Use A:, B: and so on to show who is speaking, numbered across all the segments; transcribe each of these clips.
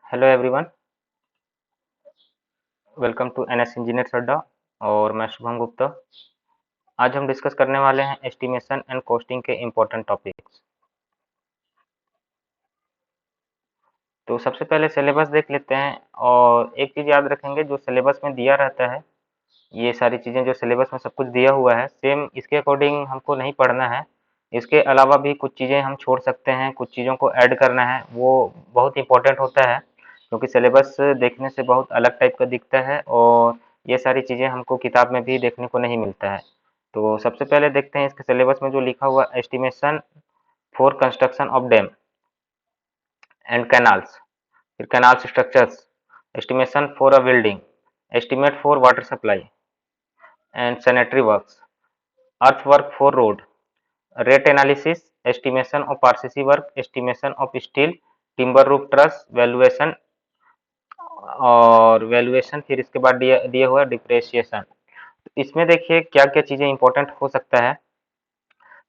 A: Hello everyone, welcome to NS engineers Adda. और मैं शुभम गुप्ता। आज हम डिस्कस करने वाले हैं एस्टिमेशन एंड कॉस्टिंग के इम्पोर्टेंट टॉपिक्स। तो सबसे पहले सिलेबस देख लेते हैं और एक चीज़ याद रखेंगे, जो सिलेबस में दिया रहता है, ये सारी चीज़ें जो सिलेबस में सब कुछ दिया हुआ है, सेम इसके अकॉर्डिंग हमको नहीं पढ़ना है। इसके अलावा भी कुछ चीज़ें हम छोड़ सकते हैं, कुछ चीज़ों को ऐड करना है, वो बहुत इंपॉर्टेंट होता है क्योंकि सिलेबस देखने से बहुत अलग टाइप का दिखता है और ये सारी चीज़ें हमको किताब में भी देखने को नहीं मिलता है। तो सबसे पहले देखते हैं इसके सिलेबस में जो लिखा हुआ estimation for construction of dam and canals, फिर canal structures, estimation for a building, estimate for water supply and sanitary works, earthwork for road, rate analysis, estimation of RCC work, estimation of steel, timber roof truss, valuation और valuation, फिर इसके बाद दिया हुआ depreciation. इसमें देखिए क्या क्या चीज़ें इंपॉर्टेंट हो सकता है।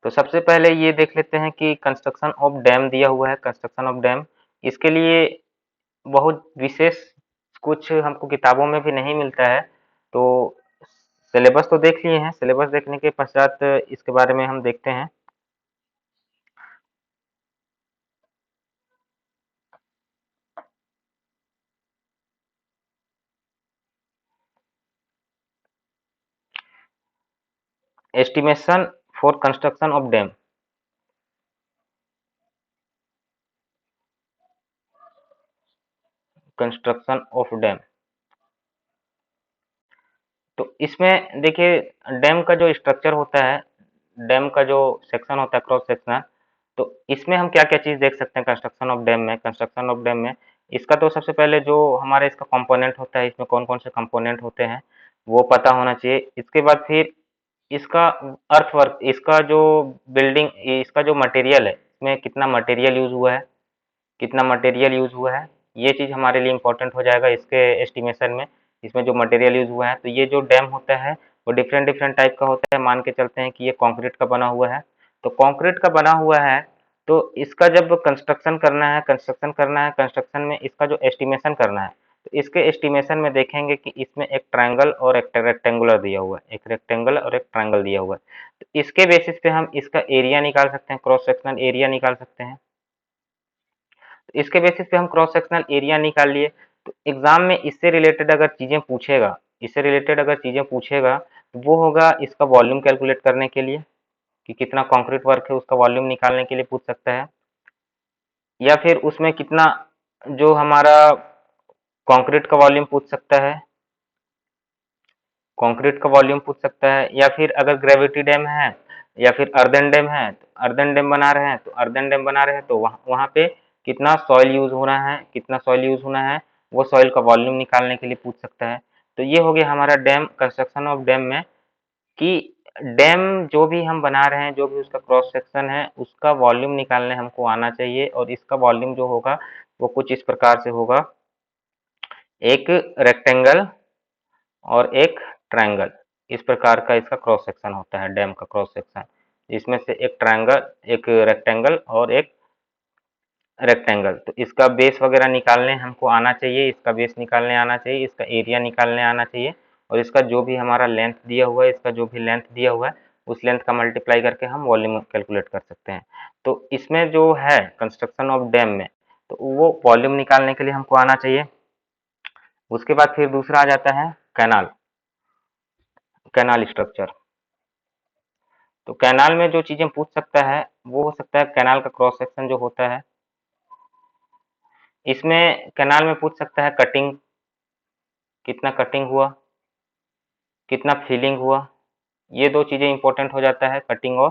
A: तो सबसे पहले ये देख लेते हैं कि कंस्ट्रक्शन ऑफ डैम दिया हुआ है। कंस्ट्रक्शन ऑफ डैम, इसके लिए बहुत विशेष कुछ हमको किताबों में भी नहीं मिलता है। तो सिलेबस तो देख लिए हैं, सिलेबस देखने के पश्चात इसके बारे में हम देखते हैं। Estimation for construction of dam, construction of dam. तो इसमें देखिए डैम का जो स्ट्रक्चर होता है, डैम का जो सेक्शन होता है, क्रॉस सेक्शन, तो इसमें हम क्या क्या चीज़ देख सकते हैं कंस्ट्रक्शन ऑफ डैम में। कंस्ट्रक्शन ऑफ डैम में इसका तो सबसे पहले जो हमारे इसका कंपोनेंट होता है, इसमें कौन कौन से कंपोनेंट होते हैं वो पता होना चाहिए। इसके बाद फिर इसका अर्थवर्क, इसका जो बिल्डिंग, इसका जो मटेरियल है, इसमें कितना मटेरियल यूज हुआ है, कितना मटेरियल यूज हुआ है, ये चीज़ हमारे लिए इम्पोर्टेंट हो जाएगा इसके एस्टिमेशन में। इसमें जो मटेरियल यूज हुआ है, तो ये जो डैम होता है वो डिफरेंट डिफरेंट टाइप का होता है। मान के चलते हैं कि ये कंक्रीट का बना हुआ है, तो कंक्रीट का बना हुआ है, तो इसका जब कंस्ट्रक्शन करना है, कंस्ट्रक्शन में इसका जो एस्टिमेशन करना है, तो इसके एस्टिमेशन में देखेंगे कि इसमें एक ट्रायंगल और एक रेक्टेंगुलर दिया हुआ है, एक रेक्टेंगल और एक ट्रायंगल दिया हुआ है। तो इसके बेसिस पे हम इसका एरिया निकाल सकते हैं, क्रॉस सेक्शनल एरिया निकाल सकते हैं। इसके बेसिस पे हम क्रॉस सेक्शनल एरिया निकाल लिए। तो एग्जाम में इससे रिलेटेड अगर चीज़ें पूछेगा, तो वो होगा इसका वॉल्यूम कैलकुलेट करने के लिए, कि कितना कंक्रीट वर्क है उसका वॉल्यूम निकालने के लिए पूछ सकता है। या फिर उसमें कितना जो हमारा कंक्रीट का वॉल्यूम पूछ सकता है, कंक्रीट का वॉल्यूम पूछ सकता है। या फिर अगर ग्रेविटी डैम है या फिर अर्दन डैम है, तो अर्दन डैम बना रहे हैं, तो वहाँ वहाँ पे कितना सॉइल यूज होना है, वो सॉइल का वॉल्यूम निकालने के लिए पूछ सकता है। तो ये हो गया हमारा डैम, कंस्ट्रक्शन ऑफ डैम में, कि डैम जो भी हम बना रहे हैं, जो भी उसका क्रॉस सेक्शन है, उसका वॉल्यूम निकालने हमको आना चाहिए। और इसका वॉल्यूम जो होगा वो कुछ इस प्रकार से होगा, एक रेक्टेंगल और एक ट्रायंगल। इस प्रकार का इसका क्रॉस सेक्शन होता है, डैम का क्रॉस सेक्शन, जिसमें से एक ट्रायंगल, एक रेक्टेंगल और एक रेक्टेंगल। तो इसका बेस वगैरह निकालने हमको आना चाहिए, इसका बेस निकालने आना चाहिए, इसका एरिया निकालने आना चाहिए, और इसका जो भी हमारा लेंथ दिया हुआ है, इसका जो भी लेंथ दिया हुआ है, उस लेंथ का मल्टीप्लाई करके हम वॉल्यूम कैलकुलेट कर सकते हैं। तो इसमें जो है कंस्ट्रक्शन ऑफ डैम में, तो वो वॉल्यूम निकालने के लिए हमको आना चाहिए। उसके बाद फिर दूसरा आ जाता है कैनाल, कैनाल स्ट्रक्चर। तो कैनाल में जो चीजें पूछ सकता है वो हो सकता है कैनाल का क्रॉस सेक्शन जो होता है, इसमें कैनाल में पूछ सकता है कटिंग, कितना कटिंग हुआ, कितना फिलिंग हुआ। ये दो चीजें इंपॉर्टेंट हो जाता है, कटिंग और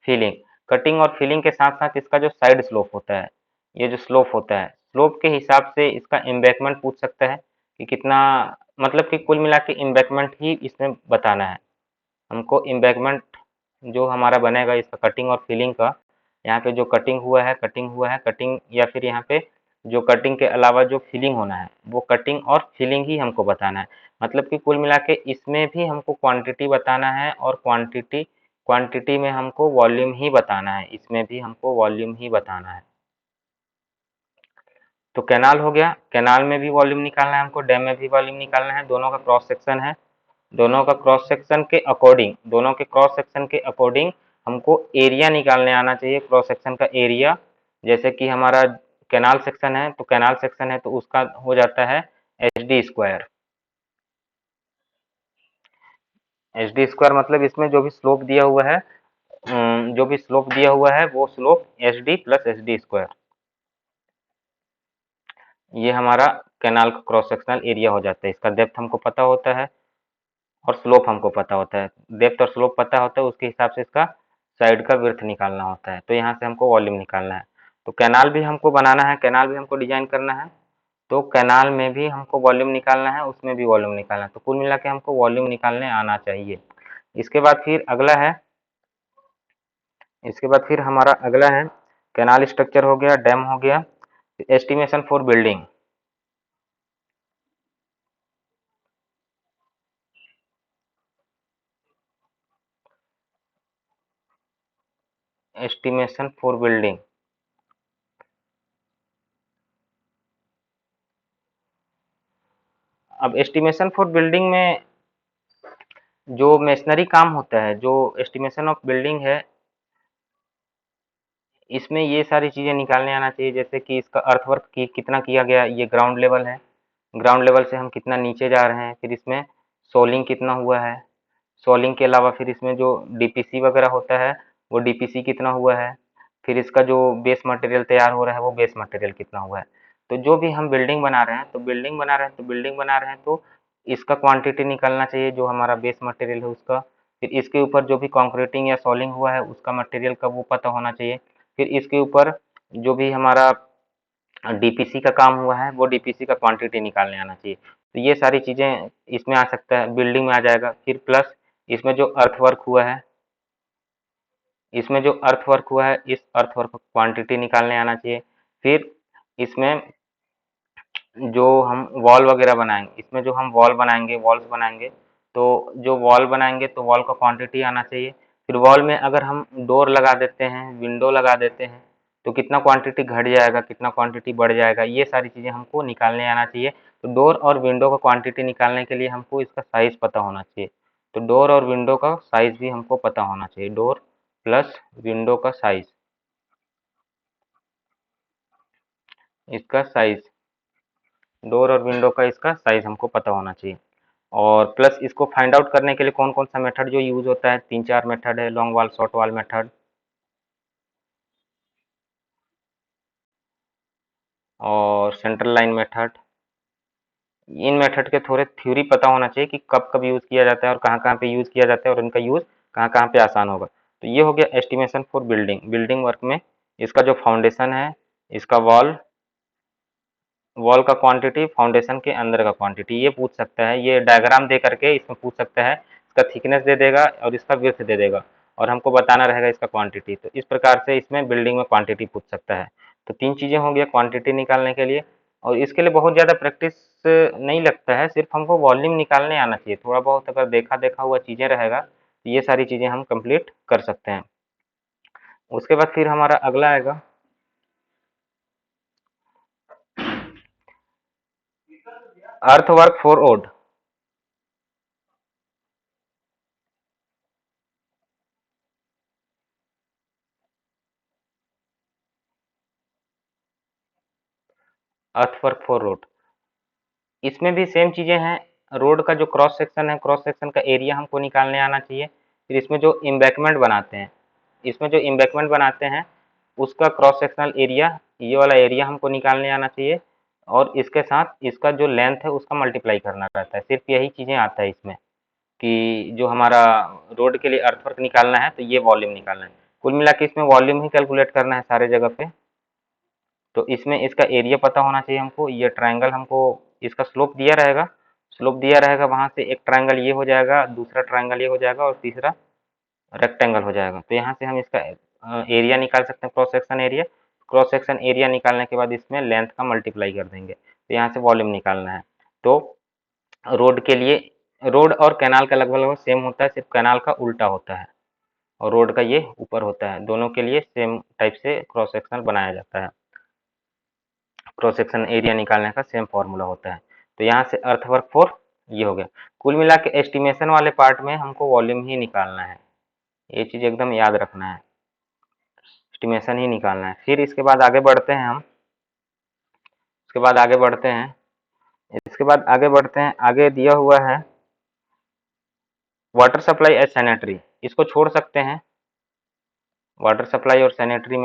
A: फिलिंग। कटिंग और फिलिंग के साथ साथ इसका जो साइड स्लोप होता है, ये जो स्लोप होता है, स्लोप के हिसाब से इसका एम्बैकमेंट पूछ सकता है कि कितना, मतलब कि कुल मिला के एम्बैकमेंट ही इसमें बताना है हमको। एम्बैकमेंट जो हमारा बनेगा इसका कटिंग और फिलिंग का, यहाँ पे जो कटिंग हुआ है, कटिंग, या फिर यहाँ पे जो कटिंग के अलावा जो फिलिंग होना है, वो कटिंग और फिलिंग ही हमको बताना है। मतलब कि कुल मिला के इसमें भी हमको क्वांटिटी बताना है, और क्वांटिटी क्वांटिटी में हमको वॉल्यूम ही बताना है, इसमें भी हमको वॉल्यूम ही बताना है। तो कैनाल हो गया, कैनाल में भी वॉल्यूम निकालना है हमको, डैम में भी वॉल्यूम निकालना है, दोनों का क्रॉस सेक्शन है, दोनों का क्रॉस सेक्शन के अकॉर्डिंग, दोनों के क्रॉस सेक्शन के अकॉर्डिंग हमको एरिया निकालने आना चाहिए, क्रॉस सेक्शन का एरिया। जैसे कि हमारा कैनाल सेक्शन है, तो कैनाल सेक्शन है तो उसका हो जाता है H D square. H D square मतलब इसमें जो भी स्लोप दिया हुआ है, जो भी स्लोप दिया हुआ है वो slope H D plus H D square, ये हमारा कैनाल का क्रॉस सेक्शनल एरिया हो जाता है। इसका डेप्थ हमको पता होता है और स्लोप हमको पता होता है, डेप्थ और स्लोप पता होता है, उसके हिसाब से इसका साइड का विड्थ निकालना होता है। तो यहाँ से हमको वॉल्यूम निकालना है, तो कैनाल भी हमको बनाना है, कैनाल भी हमको डिजाइन करना है, तो कैनाल में भी हमको वॉल्यूम निकालना है, उसमें भी वॉल्यूम निकालना है। तो कुल मिला के हमको वॉल्यूम निकालने आना चाहिए। इसके बाद फिर अगला है, इसके बाद फिर हमारा अगला है कैनाल स्ट्रक्चर हो गया, डैम हो गया, estimation for building. Estimation for building, अब एस्टिमेशन फॉर बिल्डिंग में जो मेशनरी काम होता है, जो एस्टिमेशन ऑफ बिल्डिंग है, इसमें ये सारी चीज़ें निकालने आना चाहिए। जैसे कि इसका अर्थवर्क की कितना किया गया, ये ग्राउंड लेवल है, ग्राउंड लेवल से हम कितना नीचे जा रहे हैं, फिर इसमें सोलिंग कितना हुआ है, सोलिंग के अलावा फिर इसमें जो डीपीसी वगैरह होता है वो डीपीसी कितना हुआ है, फिर इसका जो बेस मटेरियल तैयार हो रहा है वो बेस मटेरियल कितना हुआ है। तो जो भी हम बिल्डिंग बना रहे हैं, तो बिल्डिंग बना रहे हैं, तो बिल्डिंग बना रहे हैं, तो इसका क्वांटिटी निकलना चाहिए जो हमारा बेस मटेरियल है उसका। फिर इसके ऊपर जो भी कंक्रीटिंग या सॉलिंग हुआ है उसका मटेरियल का वो पता होना चाहिए। फिर इसके ऊपर जो भी हमारा डीपीसी का काम हुआ है वो डीपीसी का क्वांटिटी निकालने आना चाहिए। तो ये सारी चीज़ें इसमें आ सकता है, बिल्डिंग में आ जाएगा। फिर प्लस इसमें जो अर्थवर्क हुआ है, इसमें जो अर्थवर्क हुआ है, इस अर्थवर्क का क्वांटिटी निकालने आना चाहिए। फिर इसमें जो हम वॉल वगैरह बनाएंगे, इसमें जो हम वॉल बनाएंगे, वॉल्स बनाएंगे, तो जो वॉल बनाएंगे तो वॉल का क्वांटिटी आना चाहिए। फिर वॉल में अगर हम डोर लगा देते हैं, विंडो लगा देते हैं, तो कितना क्वांटिटी घट जाएगा, कितना क्वांटिटी बढ़ जाएगा, ये सारी चीज़ें हमको निकालने आना चाहिए। तो डोर और विंडो का क्वांटिटी निकालने के लिए हमको इसका साइज़ पता होना चाहिए। तो डोर और विंडो का साइज़ भी हमको पता होना चाहिए, डोर प्लस विंडो का साइज़, इसका साइज़, डोर और विंडो का इसका साइज़ हमको पता होना चाहिए। और प्लस इसको फाइंड आउट करने के लिए कौन कौन सा मेथड जो यूज़ होता है, 3-4 मेथड है, long wall, short wall method और सेंट्रल लाइन मेथड। इन मेथड के थोड़े थ्योरी पता होना चाहिए कि कब कब यूज़ किया जाता है और कहाँ कहाँ पे यूज़ किया जाता है और इनका यूज़ कहाँ कहाँ पे आसान होगा। तो ये हो गया estimation for building. Building work में इसका जो फाउंडेशन है, इसका वॉल, वॉल का क्वांटिटी, फाउंडेशन के अंदर का क्वांटिटी, ये पूछ सकता है, ये डायग्राम दे करके इसमें पूछ सकता है। इसका थिकनेस दे देगा और इसका विड्थ दे देगा और हमको बताना रहेगा इसका क्वांटिटी। तो इस प्रकार से इसमें बिल्डिंग में क्वांटिटी पूछ सकता है। तो 3 चीज़ें हो गया क्वांटिटी निकालने के लिए, और इसके लिए बहुत ज़्यादा प्रैक्टिस नहीं लगता है, सिर्फ हमको वॉल्यूम निकालने आना चाहिए। थोड़ा बहुत अगर देखा हुआ चीज़ें रहेगा तो ये सारी चीज़ें हम कंप्लीट कर सकते हैं। उसके बाद फिर हमारा अगला आएगा earthwork for would. Earthwork for would, इसमें भी सेम चीज़ें हैं। रोड का जो क्रॉस सेक्शन है, क्रॉस सेक्शन का एरिया हमको निकालने आना चाहिए। फिर इसमें जो एम्बैकमेंट बनाते हैं, इसमें जो एम्बैकमेंट बनाते हैं उसका क्रॉस सेक्शनल एरिया, ये वाला एरिया हमको निकालने आना चाहिए। और इसके साथ इसका जो लेंथ है उसका मल्टीप्लाई करना रहता है। सिर्फ यही चीज़ें आता है इसमें कि जो हमारा रोड के लिए अर्थवर्क निकालना है तो ये वॉल्यूम निकालना है। कुल मिला के इसमें वॉल्यूम ही कैलकुलेट करना है सारे जगह पे। तो इसमें इसका एरिया पता होना चाहिए हमको। ये ट्रायंगल हमको, इसका स्लोप दिया रहेगा, स्लोप दिया रहेगा, वहाँ से एक ट्रायंगल ये हो जाएगा, दूसरा ट्रायंगल ये हो जाएगा और तीसरा रेक्टेंगल हो जाएगा। तो यहाँ से हम इसका एरिया निकाल सकते हैं, cross section area. Cross section area निकालने के बाद इसमें लेंथ का मल्टीप्लाई कर देंगे, तो यहाँ से वॉल्यूम निकालना है। तो रोड के लिए, रोड और कैनाल का लगभग लगभग सेम होता है, सिर्फ कैनाल का उल्टा होता है और रोड का ये ऊपर होता है। दोनों के लिए सेम टाइप से क्रॉस सेक्शन बनाया जाता है। क्रॉस सेक्शन एरिया निकालने का सेम फार्मूला होता है। तो यहाँ से अर्थवर्क फोर ये हो गया। कुल मिला के एस्टिमेशन वाले पार्ट में हमको वॉल्यूम ही निकालना है, ये चीज़ एकदम याद रखना है, एस्टिमेशन ही निकालना है। फिर इसके बाद आगे बढ़ते हैं हम, इसके बाद आगे बढ़ते हैं, इसके बाद आगे बढ़ते हैं, आगे दिया हुआ है वाटर सप्लाई एज सैनिटरी, इसको छोड़ सकते हैं। वाटर सप्लाई और सैनिटरी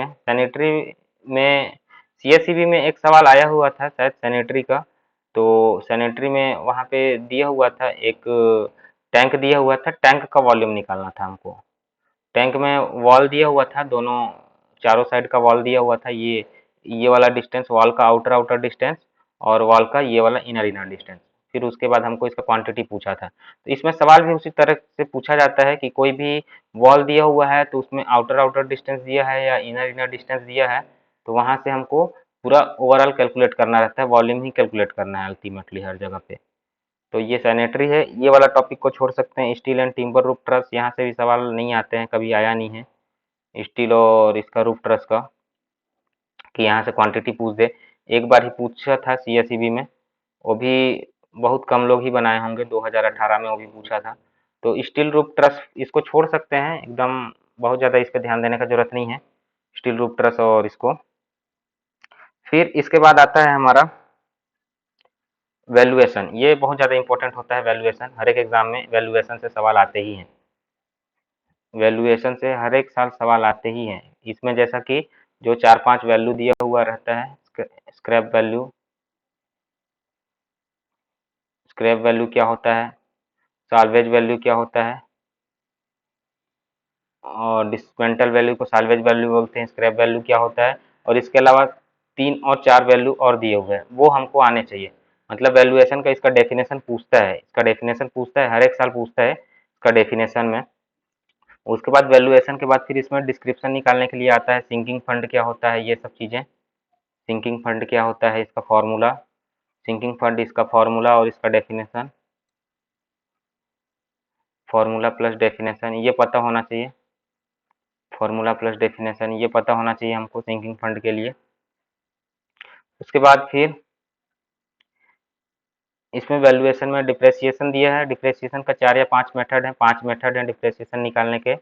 A: में सीएसईबी में एक सवाल आया हुआ था शायद सैनिटरी का, तो सैनिटरी में वहाँ पे दिया हुआ था एक टैंक दिया हुआ था, टैंक का वॉल्यूम निकालना था हमको। टैंक में वॉल दिया हुआ था, दोनों चारों साइड का वॉल दिया हुआ था, ये वाला डिस्टेंस वॉल का आउटर डिस्टेंस और वॉल का ये वाला इनर डिस्टेंस। फिर उसके बाद हमको इसका क्वांटिटी पूछा था। तो इसमें सवाल भी उसी तरह से पूछा जाता है कि कोई भी वॉल दिया हुआ है तो उसमें आउटर डिस्टेंस दिया है या इनर डिस्टेंस दिया है, तो वहाँ से हमको पूरा ओवरऑल कैलकुलेट करना रहता है, वॉल्यूम ही कैलकुलेट करना है अल्टीमेटली हर जगह पे। तो ये सैनिटरी है, ये वाला टॉपिक को छोड़ सकते हैं। Steel and timber roof truss, यहाँ से भी सवाल नहीं आते हैं, कभी आया नहीं है स्टील और इसका रूफ ट्रस का कि यहाँ से क्वांटिटी पूछ दे। एक बार ही पूछा था सीएसईबी में, वो भी बहुत कम लोग ही बनाए होंगे, 2018 में वो भी पूछा था। तो स्टील रूफ ट्रस इसको छोड़ सकते हैं एकदम, बहुत ज़्यादा इस पर ध्यान देने का जरूरत नहीं है, स्टील रूफ ट्रस और इसको। फिर इसके बाद आता है हमारा वैल्यूएशन, ये बहुत ज़्यादा इंपॉर्टेंट होता है वैल्यूएशन, हर एक एग्जाम में वैल्यूएशन से सवाल आते ही हैं, वैल्यूएशन से हर एक साल सवाल आते ही हैं। इसमें जैसा कि जो 4-5 वैल्यू दिया हुआ रहता है, स्क्रैप वैल्यू, स्क्रैप वैल्यू क्या होता है, साल्वेज वैल्यू क्या होता है, और डिस्मेंटल वैल्यू को साल्वेज वैल्यू बोलते हैं, स्क्रैप वैल्यू क्या होता है, और इसके अलावा 3 और 4 वैल्यू और दिए हुए हैं, वो हमको आने चाहिए। मतलब वैल्यूएशन का इसका डेफिनेशन पूछता है, इसका डेफिनेशन पूछता है, हर एक साल पूछता है इसका डेफिनेशन में। उसके बाद वैल्यूएशन के बाद फिर इसमें डिस्क्रिप्शन निकालने के लिए आता है, सिंकिंग फंड क्या होता है, ये सब चीज़ें। सिंकिंग फंड क्या होता है, इसका फॉर्मूला, सिंकिंग फंड इसका फॉर्मूला और इसका डेफिनेशन, फॉर्मूला प्लस डेफिनेशन ये पता होना चाहिए, फॉर्मूला प्लस डेफिनेशन ये पता होना चाहिए हमको सिंकिंग फंड के लिए। उसके बाद फिर इसमें वैल्यूएशन में डिप्रेशिएशन दिया है, डिप्रेशिएशन का 4 या 5 मेथड है, 5 मेथड है डिप्रेशिएशन निकालने के,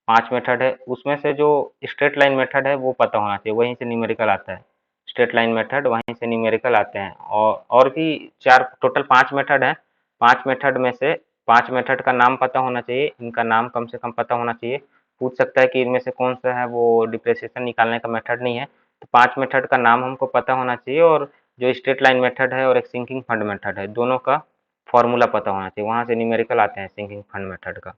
A: 5 मेथड है। उसमें से जो स्ट्रेट लाइन मेथड है वो पता होना चाहिए, वहीं से न्यूमेरिकल आता है, स्ट्रेट लाइन मेथड वहीं से न्यूमेरिकल आते हैं। और भी 4 टोटल 5 मेथड हैं, 5 मेथड में से 5 मेथड का नाम पता होना चाहिए, इनका नाम कम से कम पता होना चाहिए। पूछ सकता है कि इनमें से कौन सा है वो डिप्रेशिएशन निकालने का मेथड नहीं है, तो 5 मेथड का नाम हमको पता होना चाहिए, और जो स्ट्रेट लाइन मेथड है और एक सिंकिंग फंड मेथड है, दोनों का फॉर्मूला पता होना चाहिए, वहाँ से न्यूमेरिकल आते हैं सिंकिंग फंड मेथड का।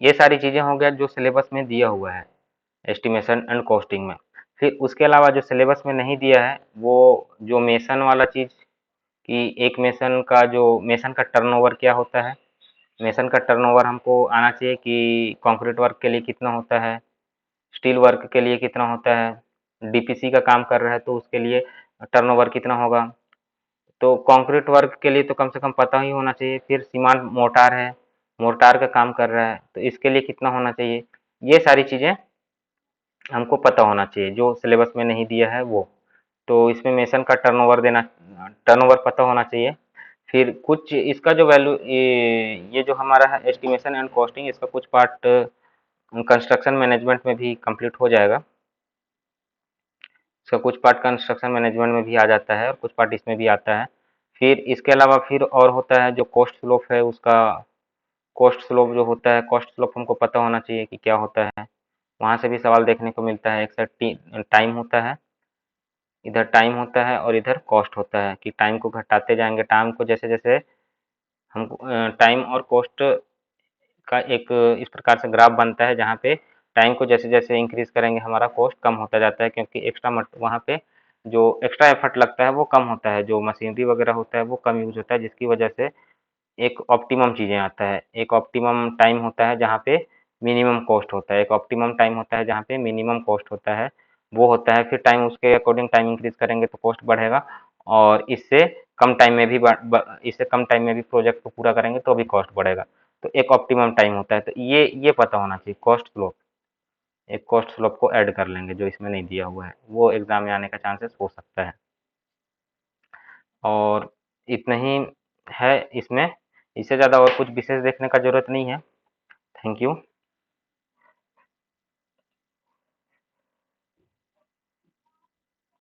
A: ये सारी चीज़ें हो गया जो सिलेबस में दिया हुआ है एस्टिमेशन एंड कॉस्टिंग में। फिर उसके अलावा जो सिलेबस में नहीं दिया है, वो जो मेसन वाला चीज़, कि एक मेसन का जो मेसन का टर्नओवर क्या होता है, मेसन का टर्नओवर हमको आना चाहिए कि कंक्रीट वर्क के लिए कितना होता है, स्टील वर्क के लिए कितना होता है, डीपीसी का काम कर रहा है तो उसके लिए टर्नओवर कितना होगा। तो कंक्रीट वर्क के लिए तो कम से कम पता ही होना चाहिए। फिर सीमेंट मोर्टार है, मोर्टार का काम कर रहा है तो इसके लिए कितना होना चाहिए, ये सारी चीज़ें हमको पता होना चाहिए जो सिलेबस में नहीं दिया है वो। तो इसमें मेसन का टर्नओवर पता होना चाहिए। फिर कुछ इसका जो वैल्यू ये जो हमारा है एस्टिमेशन एंड कॉस्टिंग, इसका कुछ पार्ट कंस्ट्रक्शन मैनेजमेंट में भी कंप्लीट हो जाएगा, इसका कुछ पार्ट कंस्ट्रक्शन मैनेजमेंट में भी आ जाता है और कुछ पार्ट इसमें भी आता है। फिर इसके अलावा फिर और होता है जो कॉस्ट स्लोप है, उसका कॉस्ट स्लोप जो होता है, कॉस्ट स्लोप हमको पता होना चाहिए कि क्या होता है, वहाँ से भी सवाल देखने को मिलता है। एक साइड टाइम होता है, इधर टाइम होता है और इधर कॉस्ट होता है, कि टाइम को घटाते जाएंगे, टाइम को जैसे जैसे हमको टाइम और कॉस्ट का एक इस प्रकार से ग्राफ बनता है, जहाँ पे टाइम को जैसे जैसे इंक्रीज करेंगे हमारा कॉस्ट कम होता जाता है, क्योंकि एक्स्ट्रा वहाँ पे जो एक्स्ट्रा एफर्ट लगता है वो कम होता है, जो मशीनरी वगैरह होता है वो कम यूज होता है, जिसकी वजह से एक ऑप्टिमम चीज़ें आता है, एक ऑप्टिमम टाइम होता है जहाँ पे मिनिमम कॉस्ट होता है, एक ऑप्टिमम टाइम होता है जहाँ पे मिनिमम कॉस्ट होता है, वो होता है। फिर टाइम उसके अकॉर्डिंग टाइम इंक्रीज करेंगे तो कॉस्ट बढ़ेगा, और इससे कम टाइम में भी प्रोजेक्ट को पूरा करेंगे तो भी कॉस्ट बढ़ेगा। तो एक ऑप्टिमम टाइम होता है, तो ये पता होना चाहिए कॉस्ट फ्लो। एक कॉस्ट स्लोप को ऐड कर लेंगे जो इसमें नहीं दिया हुआ है, वो एग्ज़ाम में आने का चांसेस हो सकता है। और इतना ही है इसमें, इससे ज़्यादा और कुछ विशेष देखने का ज़रूरत नहीं है। Thank you.